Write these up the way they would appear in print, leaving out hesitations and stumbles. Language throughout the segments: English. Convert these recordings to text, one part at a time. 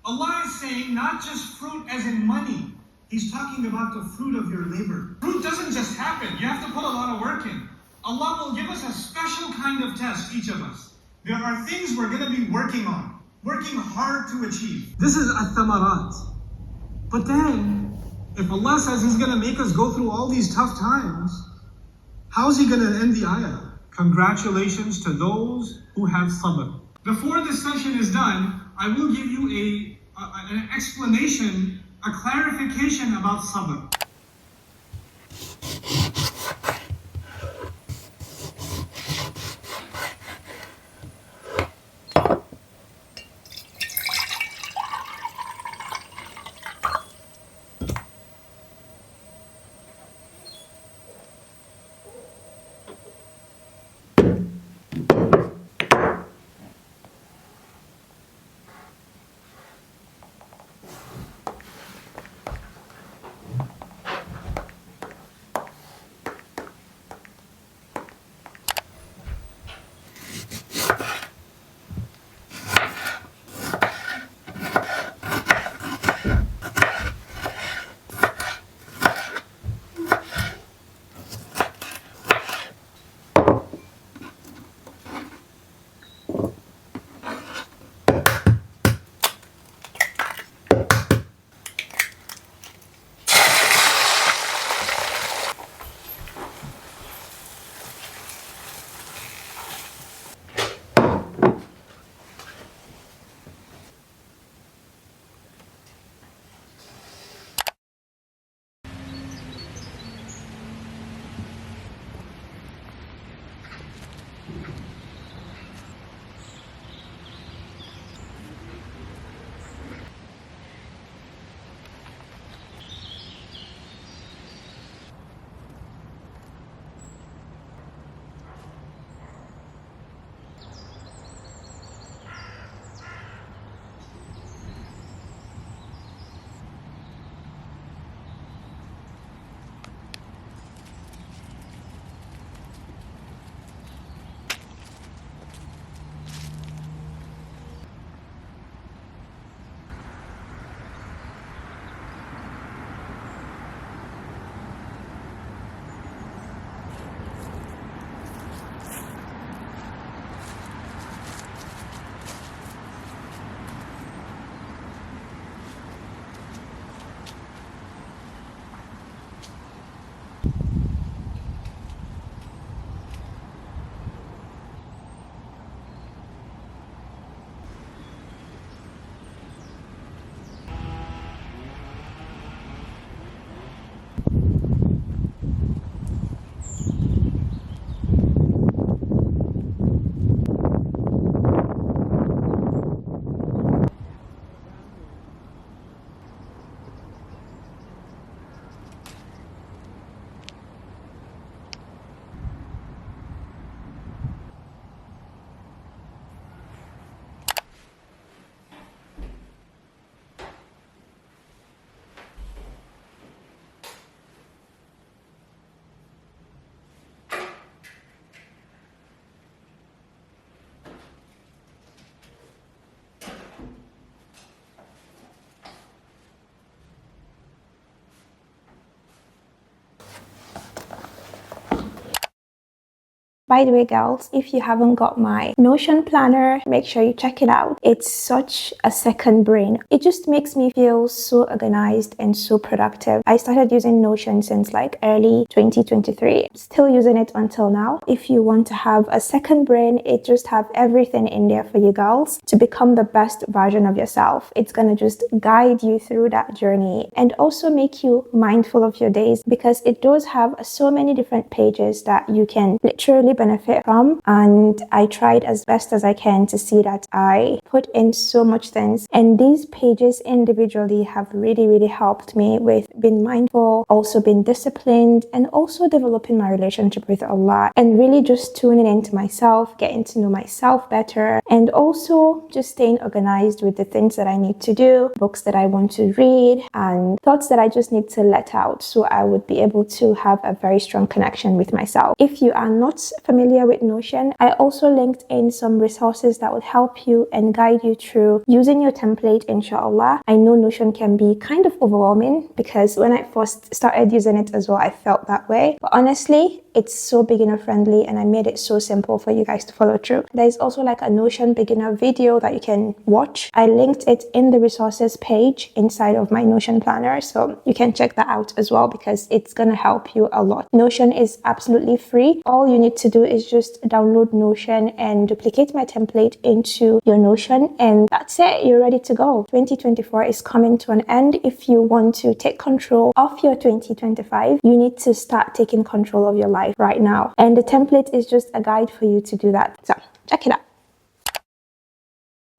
Allah is saying not just fruit as in money. He's talking about the fruit of your labor. Fruit doesn't just happen. You have to put a lot of work in. Allah will give us a special kind of test, each of us. There are things we're going to be working on, working hard to achieve. This is ath-thamarat. But then, if Allah says He's going to make us go through all these tough times, how is He going to end the ayah? Congratulations to those who have sabr. Before this session is done, I will give you an explanation, a clarification about sabr. By the way, girls, if you haven't got my Notion planner, make sure you check it out. It's such a second brain. It just makes me feel so organized and so productive. I started using Notion since like early 2023. Still using it until now. If you want to have a second brain, it just have everything in there for you girls to become the best version of yourself. It's gonna just guide you through that journey and also make you mindful of your days, because it does have so many different pages that you can literally benefit from. And I tried as best as I can to see that I put in so much things, and these pages individually have really helped me with being mindful, also being disciplined, and also developing my relationship with Allah, and really just tuning into myself, getting to know myself better, and also just staying organized with the things that I need to do, books that I want to read, and thoughts that I just need to let out, so I would be able to have a very strong connection with myself. If you are not familiar with Notion, I also linked in some resources that will help you and guide you through using your template, inshallah. I know Notion can be kind of overwhelming, because when I first started using it as well, I felt that way. But honestly, it's so beginner friendly, and I made it so simple for you guys to follow through. There's also like a Notion beginner video that you can watch. I linked it in the resources page inside of my Notion planner, so you can check that out as well, because it's gonna help you a lot. Notion is absolutely free. All you need to do is just download Notion and duplicate my template into your Notion, and that's it. You're ready to go. 2024 is coming to an end. If you want to take control of your 2025, you need to start taking control of your life right now, and the template is just a guide for you to do that. So check it out.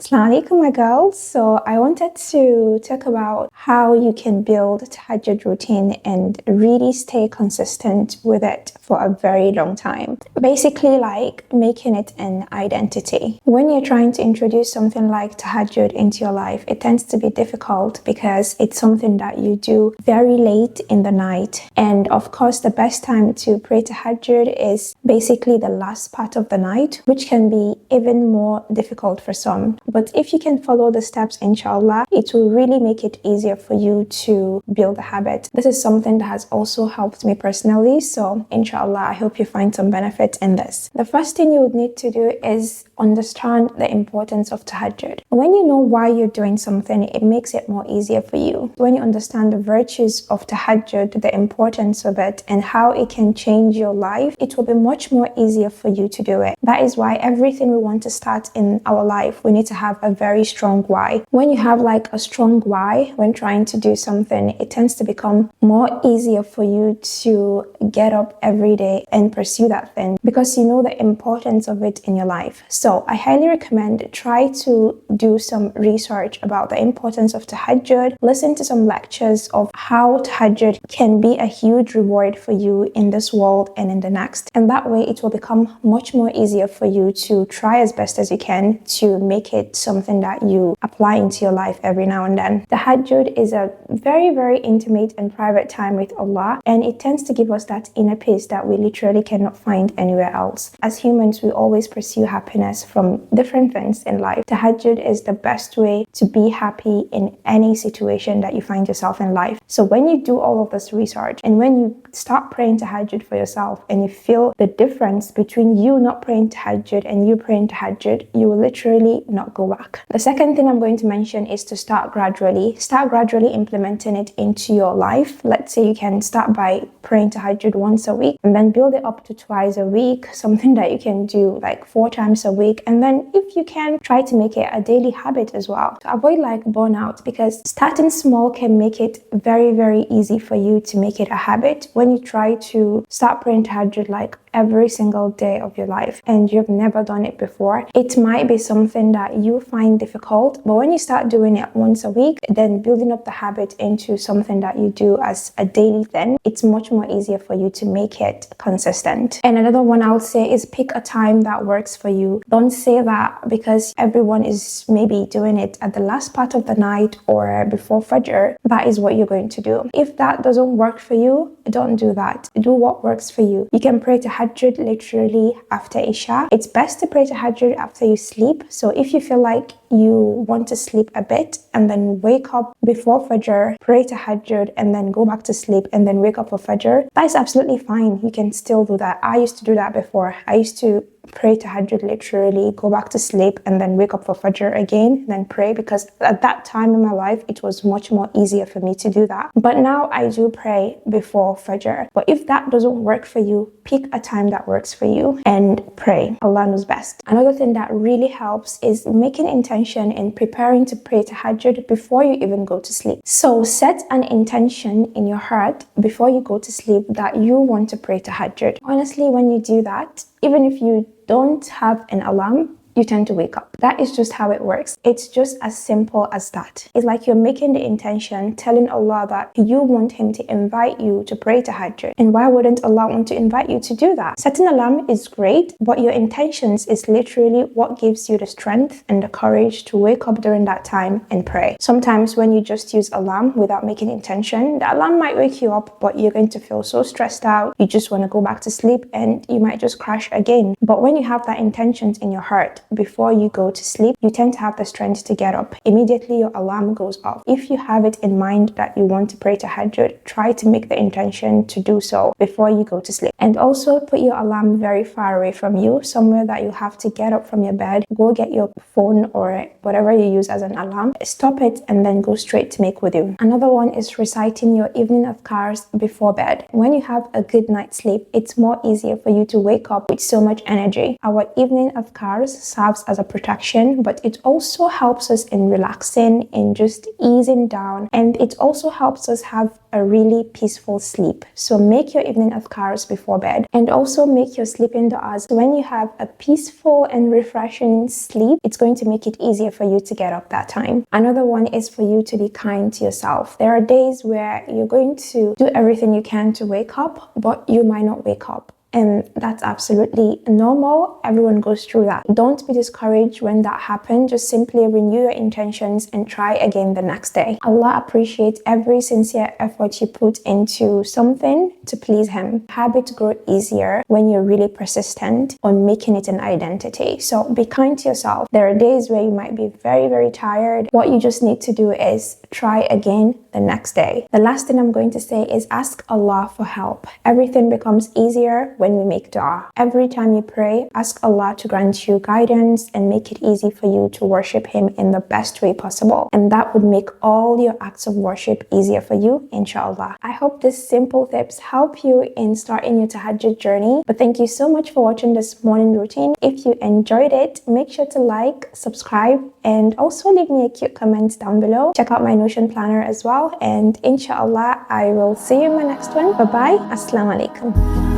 Assalamu alaikum, my girls. So I wanted to talk about how you can build a tahajjud routine and really stay consistent with it for a very long time. Basically, like making it an identity. When you're trying to introduce something like tahajjud into your life, it tends to be difficult because it's something that you do very late in the night. And of course, the best time to pray tahajjud is basically the last part of the night, which can be even more difficult for some. But if you can follow the steps, inshallah, it will really make it easier for you to build a habit. This is something that has also helped me personally. So inshallah, I hope you find some benefit in this. The first thing you would need to do is understand the importance of tahajjud. When you know why you're doing something, it makes it more easier for you. When you understand the virtues of tahajjud, the importance of it, and how it can change your life, it will be much more easier for you to do it. That is why everything we want to start in our life, we need to have a very strong why. When you have like a strong why when trying to do something, it tends to become more easier for you to get up every day and pursue that thing, because you know the importance of it in your life. So I highly recommend try to do some research about the importance of tahajjud, listen to some lectures of how tahajjud can be a huge reward for you in this world and in the next. And that way it will become much more easier for you to try as best as you can to make it something that you apply into your life every now and then. Tahajjud is a very intimate and private time with Allah, and it tends to give us that inner peace that we literally cannot find anywhere else. As humans, we always pursue happiness from different things in life. Tahajjud is the best way to be happy in any situation that you find yourself in life. So when you do all of this research and when you start praying tahajjud for yourself and you feel the difference between you not praying tahajjud and you praying tahajjud, you will literally not go back. The second thing I'm going to mention is to start gradually. Start gradually implementing it into your life. Let's say you can start by praying tahajjud once a week and then build it up to twice a week, something that you can do like 4 times a week. And then if you can, try to make it a daily habit as well to avoid like burnout, because starting small can make it very easy for you to make it a habit. When you try to start praying tahajjud like every single day of your life and you've never done it before, it might be something that you find difficult. But when you start doing it once a week, then building up the habit into something that you do as a daily thing, it's much more easier for you to make it consistent. And another one I'll say is pick a time that works for you. Don't say that because everyone is maybe doing it at the last part of the night or before Fajr, that is what you're going to do. If that doesn't work for you, don't do that. Do what works for you. You can pray tahajjud tahajjud literally after Isha. It's best to pray tahajjud after you sleep. So if you feel like you want to sleep a bit and then wake up before Fajr, pray tahajjud and then go back to sleep and then wake up for Fajr, that is absolutely fine. You can still do that. I used to do that before. I used to pray tahajjud literally, go back to sleep and then wake up for Fajr again, then pray, because at that time in my life it was much more easier for me to do that. But now I do pray before Fajr. But if that doesn't work for you, pick a time that works for you and pray. Allah knows best. Another thing that really helps is making intention and preparing to pray tahajjud before you even go to sleep. So set an intention in your heart before you go to sleep that you want to pray tahajjud. Honestly, when you do that, even if you don't have an alarm, you tend to wake up. That is just how it works. It's just as simple as that. It's like you're making the intention, telling Allah that you want Him to invite you to pray tahajjud. And why wouldn't Allah want to invite you to do that? Setting an alarm is great, but your intentions is literally what gives you the strength and the courage to wake up during that time and pray. Sometimes when you just use alarm without making intention, the alarm might wake you up, but you're going to feel so stressed out. You just want to go back to sleep and you might just crash again. But when you have that intentions in your heart, before you go to sleep, you tend to have the strength to get up. Immediately your alarm goes off. If you have it in mind that you want to pray tahajjud, try to make the intention to do so before you go to sleep. And also put your alarm very far away from you, somewhere that you have to get up from your bed, go get your phone or whatever you use as an alarm, stop it and then go straight to make wudu. Another one is reciting your evening adhkars before bed. When you have a good night's sleep, it's more easier for you to wake up with so much energy. Our evening adhkars serves as a protection, but it also helps us in relaxing, in just easing down, and it also helps us have a really peaceful sleep. So make your evening adhkars before bed and also make your sleeping du'as. When you have a peaceful and refreshing sleep, it's going to make it easier for you to get up that time. Another one is for you to be kind to yourself. There are days where you're going to do everything you can to wake up, but you might not wake up. And that's absolutely normal. Everyone goes through that. Don't be discouraged when that happens. Just simply renew your intentions and try again the next day. Allah appreciates every sincere effort you put into something to please Him. Habits grow easier when you're really persistent on making it an identity. So be kind to yourself. There are days where you might be very, very tired. What you just need to do is try again the next day. The last thing I'm going to say is ask Allah for help. Everything becomes easier when we make dua. Every time you pray, ask Allah to grant you guidance and make it easy for you to worship Him in the best way possible. And that would make all your acts of worship easier for you, inshallah. I hope these simple tips help you in starting your tahajjud journey. But thank you so much for watching this morning routine. If you enjoyed it, make sure to like, subscribe, and also leave me a cute comment down below. Check out my Notion planner as well. And inshallah, I will see you in my next one. Bye-bye. Assalamu alaikum.